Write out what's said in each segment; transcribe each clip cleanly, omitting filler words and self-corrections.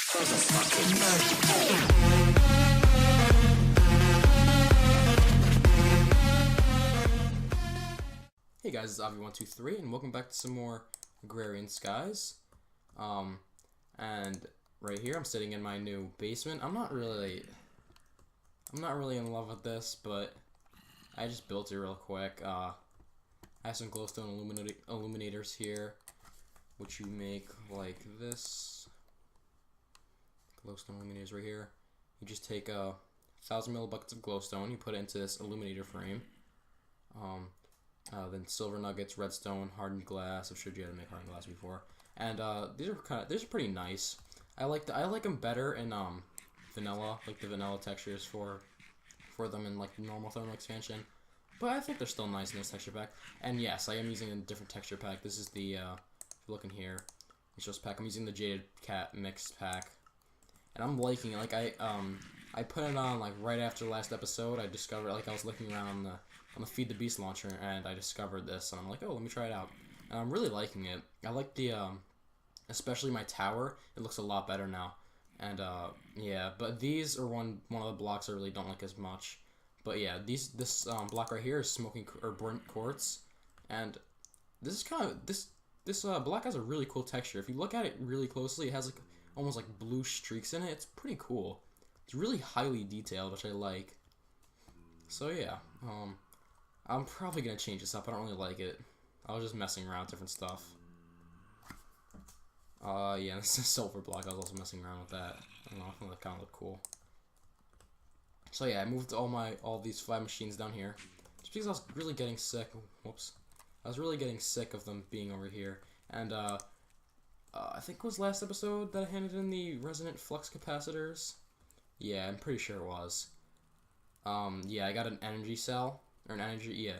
Hey guys, it's Ep.12, and welcome back to some more Agrarian Skies. And right here I'm sitting in my new basement. I'm not really in love with this, but I just built it real quick. I have some glowstone illuminators here, which you make like this. Glowstone illuminators right here. You just take 1,000 millibuckets of glowstone, you put it into this illuminator frame. Then silver nuggets, redstone, hardened glass. I've showed you how to make hardened glass before, and these are pretty nice. I like them better in vanilla, like the vanilla textures for them in like normal thermal expansion. But I think they're still nice in this texture pack. And yes, I am using a different texture pack. This is the if you look in here, it's just pack. I'm using the Jaded Cat mixed pack, and I'm liking it. Like I put it on like right after the last episode. I discovered, like, I was looking around on the Feed the Beast launcher, and I discovered this, and I'm like, oh, let me try it out. And I'm really liking it. I like the especially my tower. It looks a lot better now. And yeah, but these are one of the blocks I really don't like as much. But yeah, this block right here is smoking or burnt quartz, and this is kind of this block has a really cool texture. If you look at it really closely, it has like almost like blue streaks in it. It's pretty cool. It's really highly detailed, which I like. So yeah, I'm probably gonna change this up. I don't really like it. I was just messing around with different stuff. Yeah, this is a silver block. I was also messing around with that. I don't know, I think that kind of looked cool. So yeah, I moved all these 5 machines down here, just because I was really getting sick. Whoops, I was really getting sick of them being over here. And I think it was last episode that I handed in the resonant flux capacitors. Yeah, I'm pretty sure it was. Yeah, I got an energy cell, or an energy,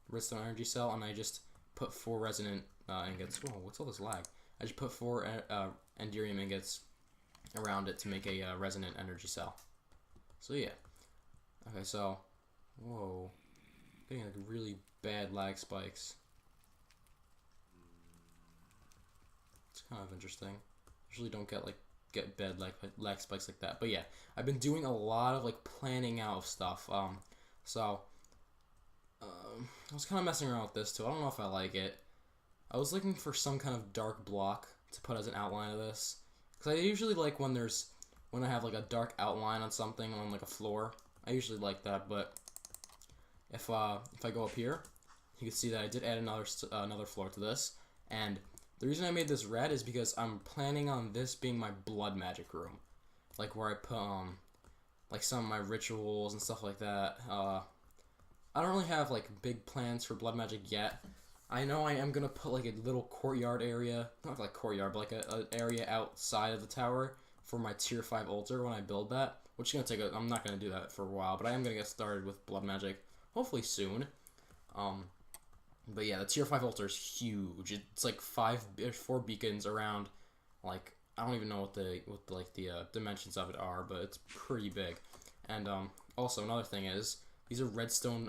redstone energy cell, and I just put 4 resonant ingots. Whoa, what's all this lag? I just put 4 enderium ingots around it to make a resonant energy cell. So yeah. Okay, so, whoa, getting like really bad lag spikes. It's kind of interesting. Usually don't get bad lag spikes like that. But yeah, I've been doing a lot of like planning out of stuff. So I was kind of messing around with this too. I don't know if I like it. I was looking for some kind of dark block to put as an outline of this, because I usually like when I have like a dark outline on something on like a floor. I usually like that. But if I go up here, you can see that I did add another floor to this, and the reason I made this red is because I'm planning on this being my blood magic room, like where I put like some of my rituals and stuff like that. I don't really have like big plans for blood magic yet. I know I am gonna put like a little courtyard area, not like courtyard, but like an area outside of the tower for my tier 5 altar when I build that, which is gonna take I'm not gonna do that for a while, but I am gonna get started with blood magic hopefully soon. But yeah, the tier 5 altar is huge. It's like 4 beacons around. Like, I don't even know what the dimensions of it are, but it's pretty big. And also another thing is, these are redstone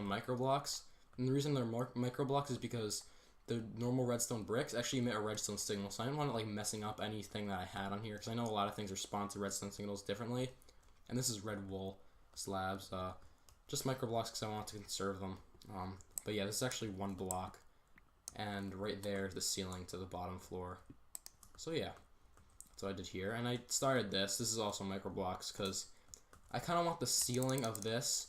micro blocks. And the reason they're micro blocks is because the normal redstone bricks actually emit a redstone signal. So I didn't want it like messing up anything that I had on here, because I know a lot of things respond to redstone signals differently. And this is red wool slabs, just micro blocks because I want to conserve them. But yeah, this is actually 1 block, and right there is the ceiling to the bottom floor. So yeah, that's what I did here, and I started this. This is also micro blocks because I kind of want the ceiling of this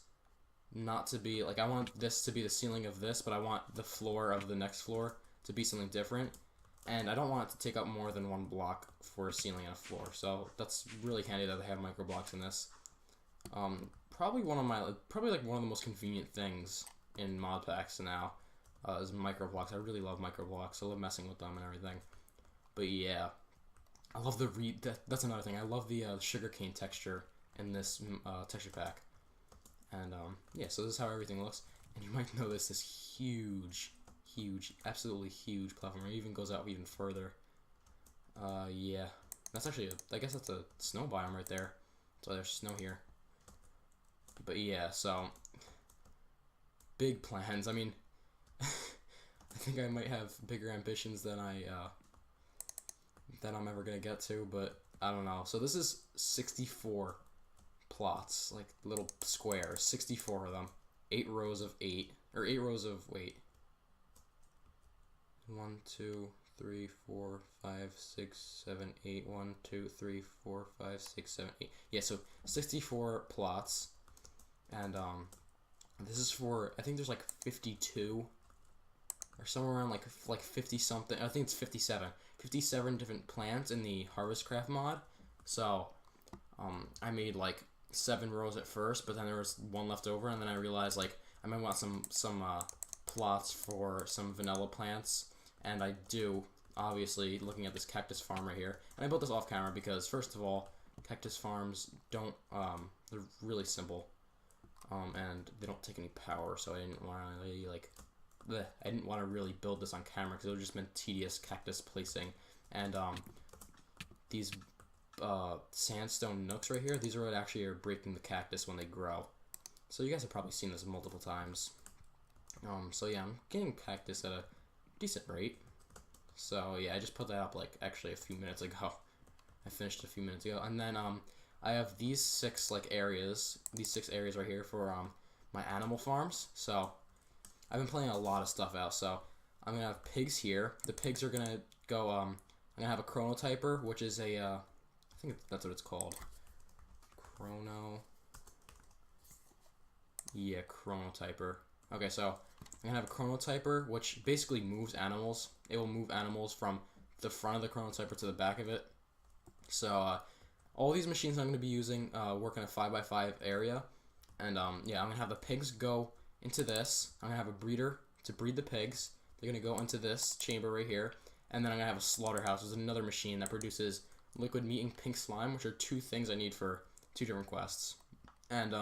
not to be like, I want this to be the ceiling of this, but I want the floor of the next floor to be something different, and I don't want it to take up more than 1 block for a ceiling and a floor. So that's really handy that they have micro blocks in this. Probably one of the most convenient things in mod packs now is micro blocks. I really love micro blocks. I love messing with them and everything. But yeah, I love that's another thing. I love the sugarcane texture in this texture pack. And yeah, so this is how everything looks. And you might notice this huge, absolutely huge platform. It even goes out even further. Yeah, that's actually I guess that's a snow biome right there. So there's snow here. But yeah, so big plans. I mean, I think I might have bigger ambitions than I that I'm ever gonna get to, but I don't know. So this is 64 plots, like little squares, 64 of them, 8 rows of 8, or 8 rows of, wait, 1, 2, 3, 4, 5, 6, 7, 8, 1, 2, 3, 4, 5, 6, 7, 8. Yeah, so 64 plots, and this is for, I think there's like 52 or somewhere around like 50 something. I think it's 57 different plants in the Harvest Craft mod. So I made like 7 rows at first, but then there was one left over, and then I realized like I might want some plots for some vanilla plants, and I do, obviously, looking at this cactus farm right here. And I built this off camera because, first of all, cactus farms don't they're really simple, and they don't take any power, so I didn't want to really I didn't want to really build this on camera because it would have just been tedious cactus placing. And these sandstone nooks right here, these are what actually are breaking the cactus when they grow. So you guys have probably seen this multiple times. So yeah, I'm getting cactus at a decent rate. So yeah, I just put that up like actually a few minutes ago. I finished a few minutes ago, and then I have these 6 areas right here for my animal farms. So I've been playing a lot of stuff out. So I'm gonna have pigs here. The pigs are gonna go. I'm gonna have a chronotyper, which is a I think that's what it's called. Chronotyper. Okay, so I'm gonna have a chronotyper, which basically moves animals. It will move animals from the front of the chronotyper to the back of it. So all these machines I'm gonna be using work in a 5x5 area, and yeah, I'm gonna have the pigs go into this. I'm gonna have a breeder to breed the pigs. They're gonna go into this chamber right here, and then I'm gonna have a slaughterhouse. There's another machine that produces liquid meat and pink slime, which are 2 things I need for 2 different quests. And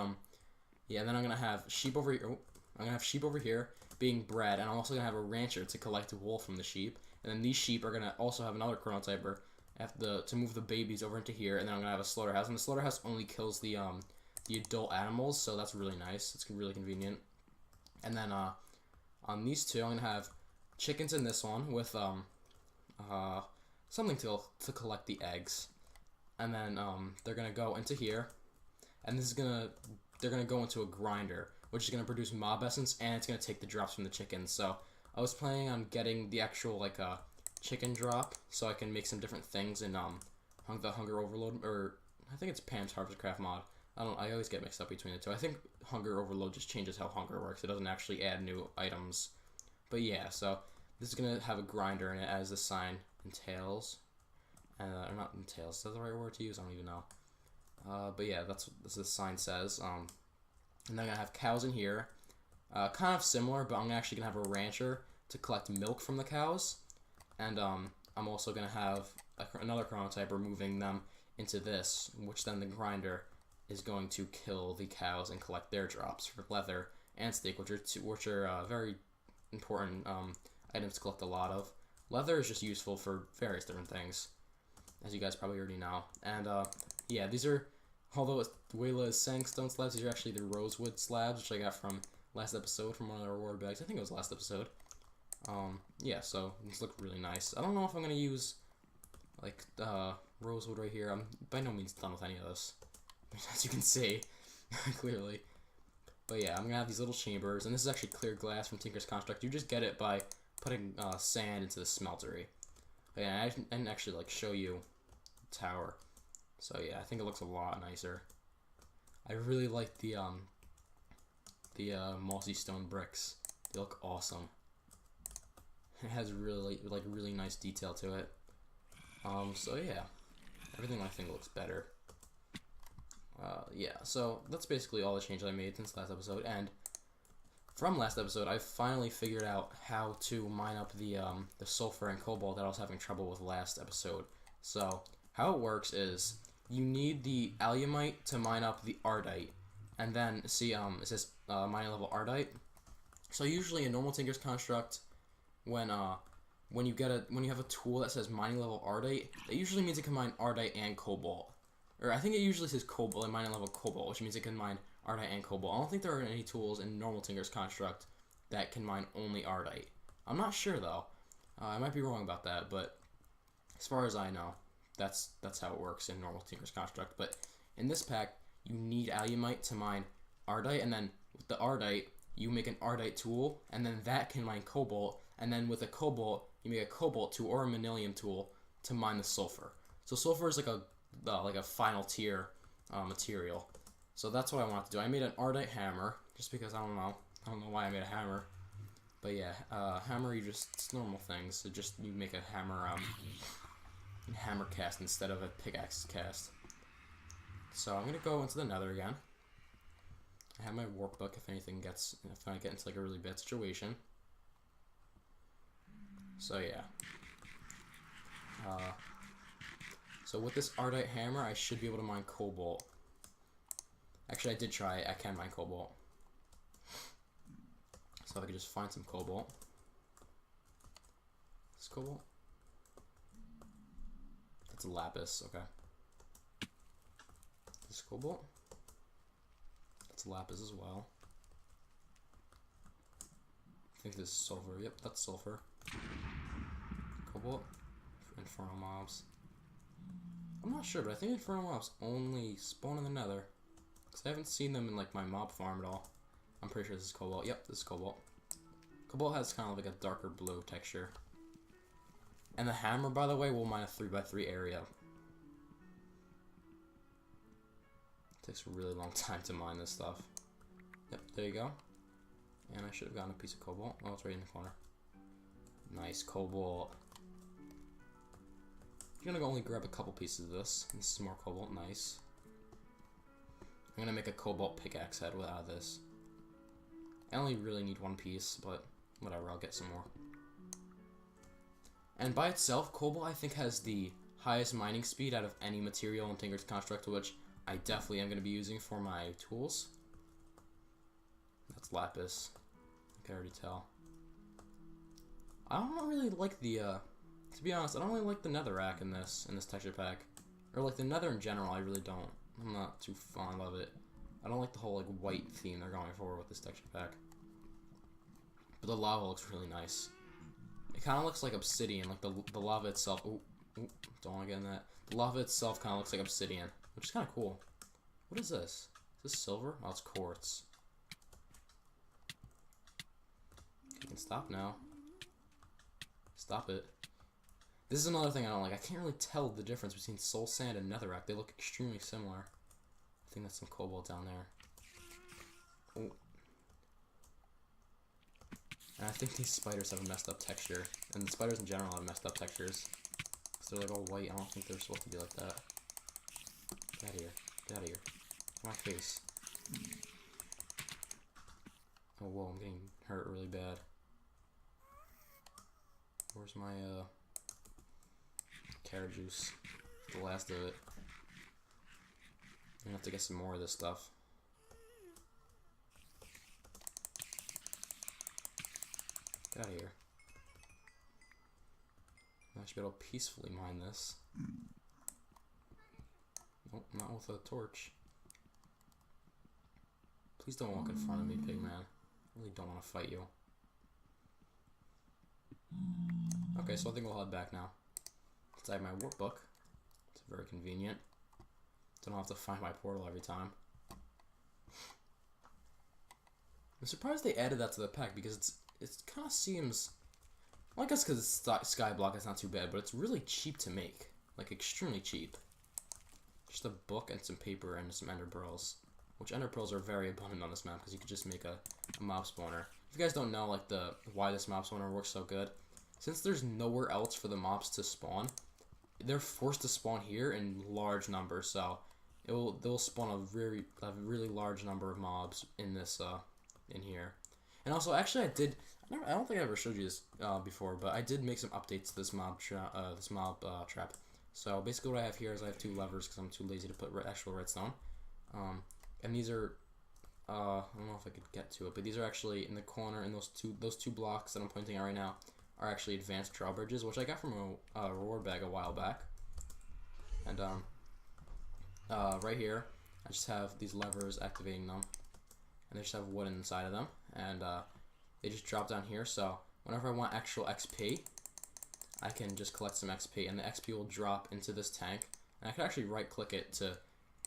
yeah, and then I'm gonna have sheep over here. I'm gonna have sheep over here being bred, and I'm also gonna have a rancher to collect wool from the sheep. And then these sheep are gonna also have another chronotyper to move the babies over into here. And then I'm gonna have a slaughterhouse, and the slaughterhouse only kills the adult animals, so that's really nice. It's really convenient. And then on these 2, I'm gonna have chickens in this one with something to collect the eggs, and then they're gonna go into here, and they're gonna go into a grinder, which is gonna produce mob essence, and it's gonna take the drops from the chickens. So I was planning on getting the actual chicken drop, so I can make some different things in the Hunger Overload, or I think it's Pam's Harvest Craft mod. I always get mixed up between the 2. I think Hunger Overload just changes how hunger works. It doesn't actually add new items. But yeah, so this is going to have a grinder in it, as the sign entails. Or not entails, is that the right word to use? I don't even know. But yeah, that's what the sign says. And then I'm going to have cows in here. Kind of similar, but I'm actually going to have a rancher to collect milk from the cows. And I'm also going to have another chronotyper moving them into this, which then the grinder is going to kill the cows and collect their drops for leather and steak, which are very important items to collect a lot of. Leather is just useful for various different things, as you guys probably already know. And yeah, these are, although Wayla is saying stone slabs, these are actually the rosewood slabs, which I got from last episode from one of the reward bags. I think it was last episode. Yeah, so these look really nice. I don't know if I'm gonna use rosewood right here. I'm by no means done with any of this, as you can see, clearly. But yeah, I'm gonna have these little chambers, and this is actually clear glass from Tinker's Construct. You just get it by putting sand into the smeltery. Yeah, I didn't actually show you the tower. So yeah, I think it looks a lot nicer. I really like the mossy stone bricks. They look awesome. It has really nice detail to it. So yeah, everything I think looks better. Yeah, so that's basically all the changes I made since last episode, and from last episode, I finally figured out how to mine up the sulfur and cobalt that I was having trouble with last episode. So how it works is you need the alumite to mine up the ardite, and then see it says mining level ardite. So usually in normal Tinker's Construct, when you have a tool that says mining level ardite, that usually means it can mine ardite and cobalt. Or I think it usually says cobalt and mining level cobalt, which means it can mine ardite and cobalt. I don't think there are any tools in normal Tinker's Construct that can mine only ardite. I'm not sure though. I might be wrong about that, but As far as I know, that's how it works in normal Tinker's Construct. But in this pack, you need alumite to mine ardite, and then with the ardite, you make an ardite tool, and then that can mine cobalt, and then with a cobalt, you make a cobalt tool or a manilium tool to mine the sulfur. So sulfur is like a final tier material. So that's what I want to do. I made an ardite hammer just because I don't know why I made a hammer, but yeah, hammer, it's normal things. So just you make a hammer cast instead of a pickaxe cast. So I'm gonna go into the Nether again. I have my workbook if I get into like a really bad situation. So yeah. So with this ardite hammer, I should be able to mine cobalt. Actually, I did try it. I can mine cobalt. So if I could just find some cobalt. This cobalt? That's a lapis, okay. This cobalt? That's lapis as well. I think this is sulfur. Yep, that's sulfur. Cobalt. Infernal mobs. I'm not sure, but I think infernal mobs only spawn in the Nether. Because I haven't seen them in like my mob farm at all. I'm pretty sure this is cobalt. Yep, this is cobalt. Cobalt has kind of like a darker blue texture. And the hammer, by the way, will mine a 3x3 area. It takes a really long time to mine this stuff. Yep, there you go. And I should have gotten a piece of cobalt. Oh, it's right in the corner. Nice cobalt. I'm gonna only grab a couple pieces of this. This is more cobalt, nice. I'm gonna make a cobalt pickaxe head out of this. I only really need one piece, but whatever, I'll get some more. And by itself, cobalt I think has the highest mining speed out of any material in Tinker's Construct, which I definitely am gonna be using for my tools. That's lapis. I can already tell. I don't really like the, to be honest, I don't really like the netherrack in this texture pack. Or like the nether in general, I really don't. I'm not too fond of it. I don't like the whole like white theme they're going for with this texture pack. But the lava looks really nice. It kind of looks like obsidian, like the lava itself. Ooh, don't want to get in that. The lava itself kind of looks like obsidian, which is kind of cool. What is this? Is this silver? Oh, it's quartz. You can stop now. Stop it. This is another thing I don't like. I can't really tell the difference between soul sand and netherrack. They look extremely similar. I think that's some cobalt down there. Oh. And I think these spiders have a messed up texture. And the spiders in general have messed up textures. Because they're like all white. I don't think they're supposed to be like that. Get out of here. Get out of here. My face. Oh, whoa, I'm getting hurt really bad. Where's my, carrot juice? The last of it. I'm gonna have to get some more of this stuff. Get out of here. I should be able to peacefully mine this. Nope, not with a torch. Please don't walk in front of me, pigman. I really don't want to fight you. Okay, so I think we'll head back now. Since I have my workbook. It's very convenient. Don't have to find my portal every time. I'm surprised they added that to the pack because it kind of seems... Well, I guess because it's skyblock, it's not too bad, but it's really cheap to make. Like, extremely cheap. Just a book and some paper and some ender pearls. Which ender pearls are very abundant on this map because you could just make a mob spawner. If you guys don't know, like, why this mob spawner works so good, since there's nowhere else for the mobs to spawn, they're forced to spawn here in large numbers. So they'll spawn a really large number of mobs in this in here. And also, actually, I don't think I ever showed you this before, but I did make some updates to this mob trap. So basically, what I have here is I have two levers because I'm too lazy to put actual redstone. And these are I don't know if I could get to it, but these are actually in the corner, and those two blocks that I'm pointing at right now are actually advanced drawbridges, which I got from a reward bag a while back. And right here, I just have these levers activating them, and they just have wood inside of them, and they just drop down here. So whenever I want actual XP, I can just collect some XP, and the XP will drop into this tank. And I can actually right-click it to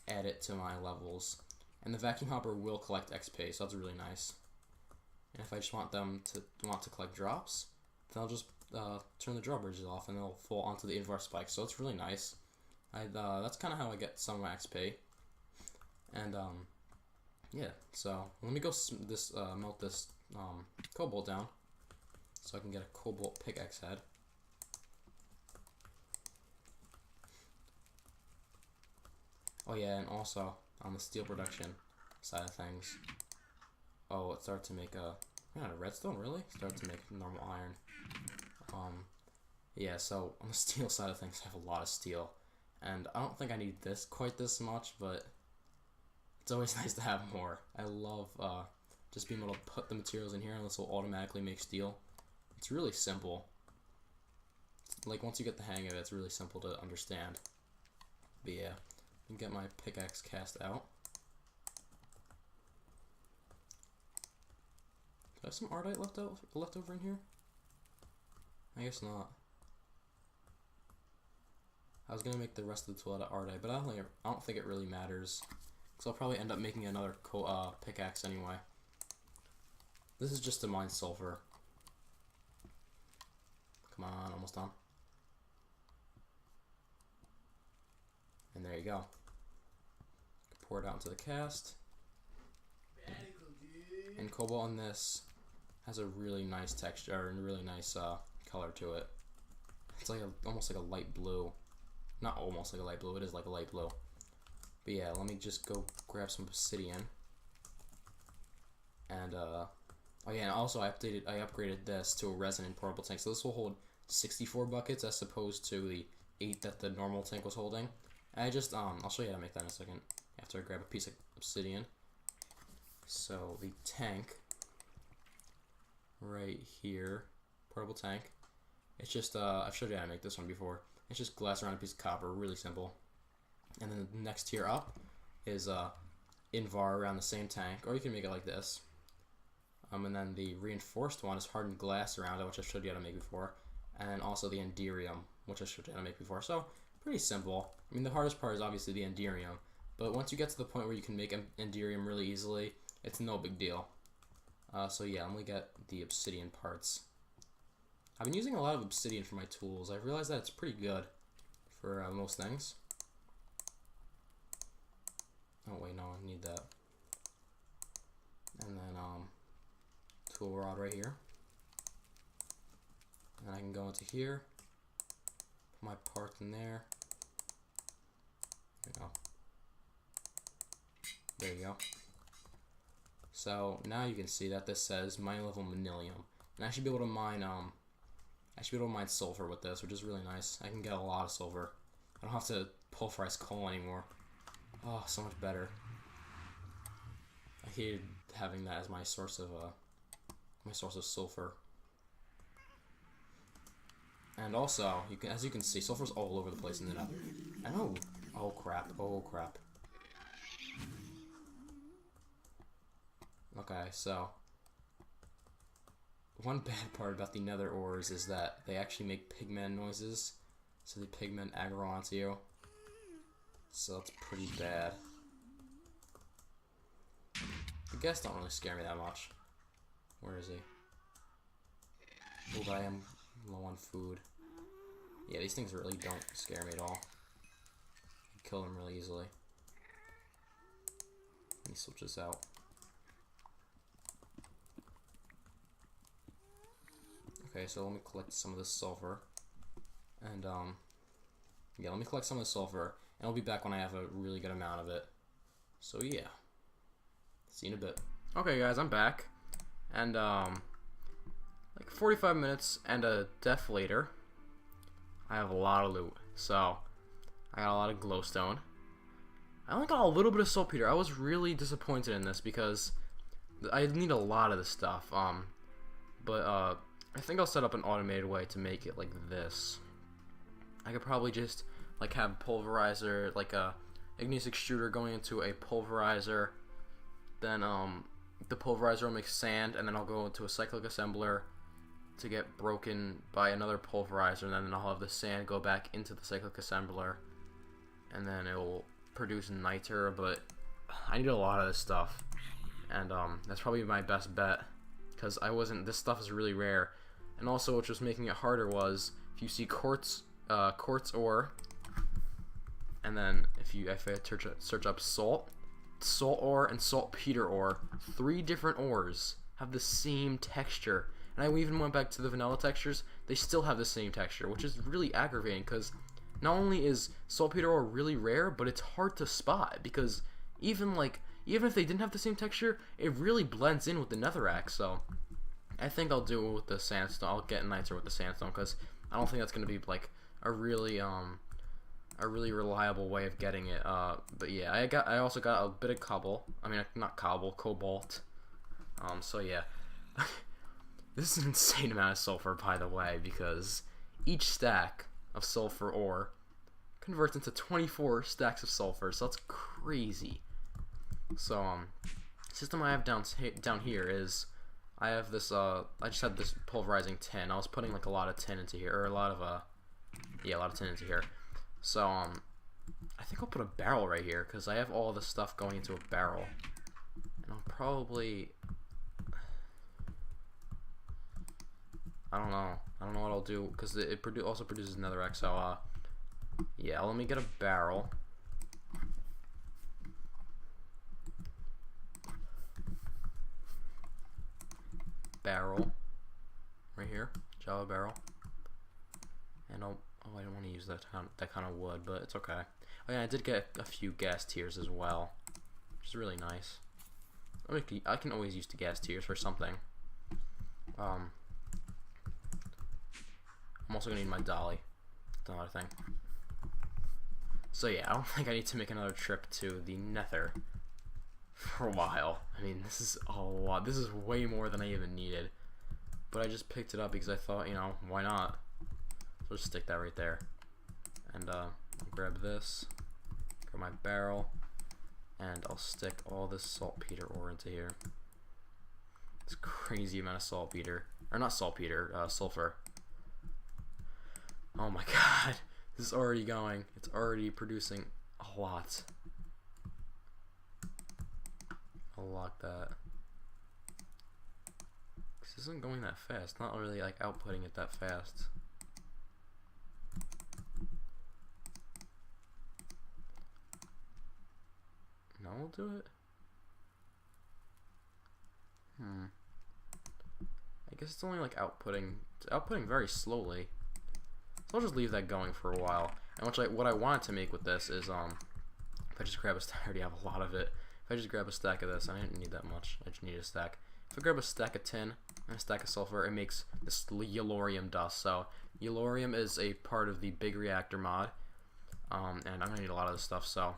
add it to my levels. And the vacuum hopper will collect XP, so that's really nice. And if I just want them to collect drops, then I'll just turn the drawbridges off, and they'll fall onto the invar spikes. So it's really nice. That's kind of how I get some of my XP. And yeah, so let me go melt this cobalt down, so I can get a cobalt pickaxe head. Oh yeah, and also on the steel production side of things, oh, it started to make a redstone, really? Started to make normal iron. Yeah, so on the steel side of things, I have a lot of steel, and I don't think I need quite this much, but it's always nice to have more. I love just being able to put the materials in here, and this will automatically make steel. It's really simple. Like, once you get the hang of it, it's really simple to understand. But yeah, I can get my pickaxe cast out. Do I have some ardite left over in here? I guess not. I was gonna make the rest of the tool out of ardite, but I don't think it really matters, because I'll probably end up making another pickaxe anyway. This is just to mine sulfur. Come on, almost done. And there you go. Pour it out into the cast. And cobalt on this has a really nice texture and really nice color to it. It's like almost like a light blue. Not almost like a light blue, it is like a light blue. But yeah, let me just go grab some obsidian. And oh yeah, and also I upgraded this to a resonant portable tank. So this will hold 64 buckets as opposed to the 8 that the normal tank was holding. And I just I'll show you how to make that in a second after I grab a piece of obsidian. So the tank right here, portable tank. It's just I've showed you how to make this one before. It's just glass around a piece of copper, really simple. And then the next tier up is invar around the same tank, or you can make it like this. And then the reinforced one is hardened glass around it, which I showed you how to make before, and also the enderium, which I showed you how to make before. So pretty simple. I mean, the hardest part is obviously the enderium, but once you get to the point where you can make enderium really easily, it's no big deal. So yeah, let me get the obsidian parts. I've been using a lot of obsidian for my tools. I've realized that it's pretty good for most things. Oh wait, no, I need that. And then tool rod right here. And I can go into here, put my parts in there. There you go. There you go. So now you can see that this says mine level manilium, and I should be able to mine sulfur with this, which is really nice. I can get a lot of sulfur. I don't have to pulverize coal anymore. Oh, so much better. I hated having that as my source of sulfur. And also, as you can see, sulfur's all over the place in the nether. I know. Oh crap! Oh crap! Okay, so one bad part about the nether ores is that they actually make pigman noises, so the pigmen aggro onto you. So that's pretty bad. The guests don't really scare me that much. Where is he? Oh, but I am low on food. Yeah, these things really don't scare me at all. Kill them really easily. Let me switch this out. Okay, so let me collect some of this sulfur. And, yeah, let me collect some of the sulfur. And I'll be back when I have a really good amount of it. So, yeah. See you in a bit. Okay, guys, I'm back. And, like 45 minutes and a death later, I have a lot of loot. So, I got a lot of glowstone. I only got a little bit of saltpeter. I was really disappointed in this because I need a lot of this stuff. But I think I'll set up an automated way to make it like this. I could probably just like have pulverizer, like a igneous extruder going into a pulverizer. Then the pulverizer will make sand, and then I'll go into a cyclic assembler to get broken by another pulverizer, and then I'll have the sand go back into the cyclic assembler, and then it will produce niter. But I need a lot of this stuff, and that's probably my best bet, because this stuff is really rare. And also, what was making it harder was, if you see quartz ore, and then if I search up salt ore, and saltpeter ore, 3 different ores have the same texture. And I even went back to the vanilla textures, they still have the same texture, which is really aggravating, because not only is saltpeter ore really rare, but it's hard to spot, because even if they didn't have the same texture, it really blends in with the netherrack. So I think I'll do it with the sandstone. I'll get niter with the sandstone, because I don't think that's going to be like a really reliable way of getting it. But yeah, I also got a bit of cobalt. So yeah. This is an insane amount of sulfur, by the way, because each stack of sulfur ore converts into 24 stacks of sulfur, so that's crazy. So system I have down here is, I have this I just had this pulverizing tin. I was putting like a lot of tin into here, or a lot of tin into here. So I think I'll put a barrel right here, because I have all this stuff going into a barrel, and I'll probably, I don't know what I'll do, because it also produces netherrack. So yeah, let me get a barrel. Right here, Java barrel. And I don't want to use that kind of wood, but it's okay. Oh yeah, I did get a few gas tiers as well, which is really nice. I can always use the gas tiers for something. I'm also gonna need my dolly. That's another thing. So yeah, I don't think I need to make another trip to the Nether for a while. I mean, this is a lot. This is way more than I even needed. But I just picked it up because I thought, why not? So just stick that right there. And I'll grab this, grab my barrel, and I'll stick all this saltpeter ore into here. This crazy amount of saltpeter. Or not saltpeter, sulfur. Oh my god. This is already going. It's already producing a lot. I'll lock that. This isn't going that fast. Not really like outputting it that fast. No, we'll do it. I guess it's only like outputting. It's outputting very slowly. So I'll just leave that going for a while. And what I wanted to make with this is if I just grab a stack, I already have a lot of it. If I just grab a stack of this, I didn't need that much. I just need a stack. If I grab a stack of tin and a stack of sulfur, it makes this yellorium dust. So yellorium is a part of the big reactor mod, and I'm gonna need a lot of this stuff. So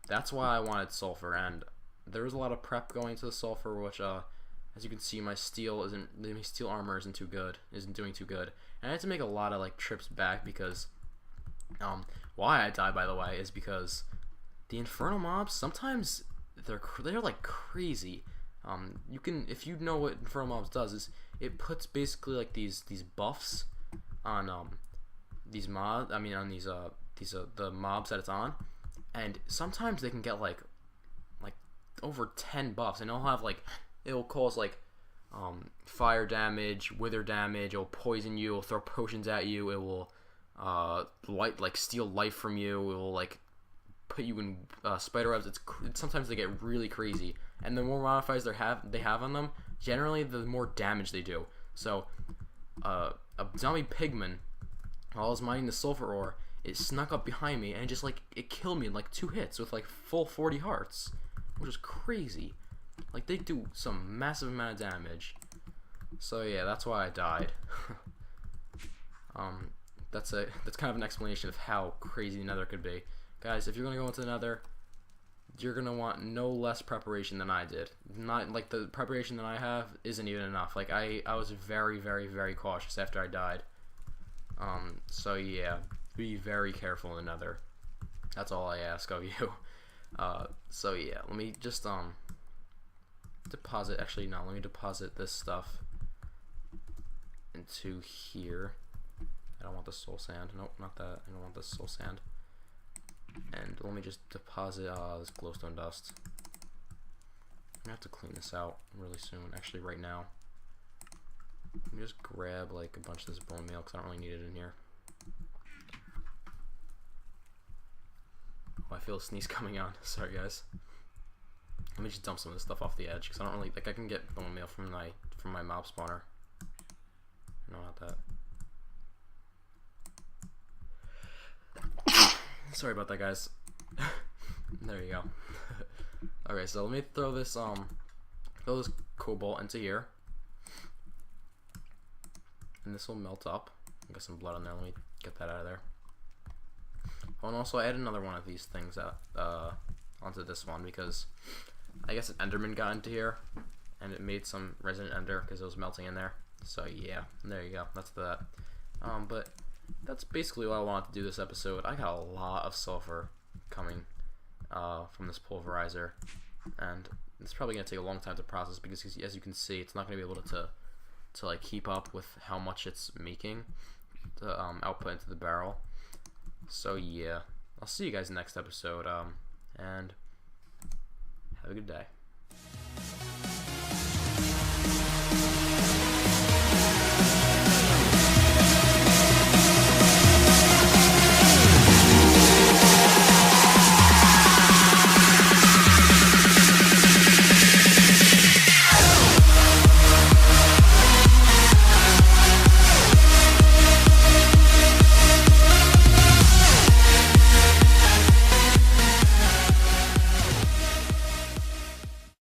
that's why I wanted sulfur. And there was a lot of prep going to the sulfur, which as you can see, my steel armor isn't doing too good. And I had to make a lot of like trips back, because why I die, by the way, is because the infernal mobs sometimes they're like crazy. You can, if you know what infernal mobs does, is it puts basically like these buffs on these mods. I mean on these the mobs that it's on, and sometimes they can get like over 10 buffs, and it'll cause like fire damage, wither damage. It'll poison you. It'll throw potions at you. It will steal life from you. It will like put you in spider webs. Sometimes they get really crazy, and the more modifiers they have on them, generally the more damage they do. So a zombie pigman, while I was mining the sulfur ore, it snuck up behind me and just it killed me in like 2 hits with like full 40 hearts, which is crazy. Like, they do some massive amount of damage. So yeah, that's why I died. That's kind of an explanation of how crazy the Nether could be. Guys, if you're gonna go into the Nether, you're gonna want no less preparation than I did. Not like the preparation that I have isn't even enough. Like I was very, very, very cautious after I died. So yeah, be very careful in the Nether. That's all I ask of you. So yeah, let me just deposit. Actually, no, let me deposit this stuff into here. I don't want the soul sand. Nope, not that. I don't want the soul sand. And let me just deposit this glowstone dust. I'm gonna have to clean this out really soon. Actually, right now. Let me just grab like a bunch of this bone meal because I don't really need it in here. Oh, I feel a sneeze coming on. Sorry, guys. Let me just dump some of this stuff off the edge because I don't really like. I can get bone meal from my mob spawner. No, not that. Sorry about that, guys. There you go. Okay, so let me throw this cobalt into here, and this will melt up. I got some blood on there. Let me get that out of there. Oh, and also I add another one of these things out onto this one because I guess an Enderman got into here, and it made some resident ender because it was melting in there. So yeah, there you go. That's that. But that's basically what I wanted to do this episode. I got a lot of sulfur coming from this pulverizer, and it's probably gonna take a long time to process because, as you can see, it's not gonna be able to like keep up with how much it's making to output into the barrel. So yeah, I'll see you guys next episode, and have a good day.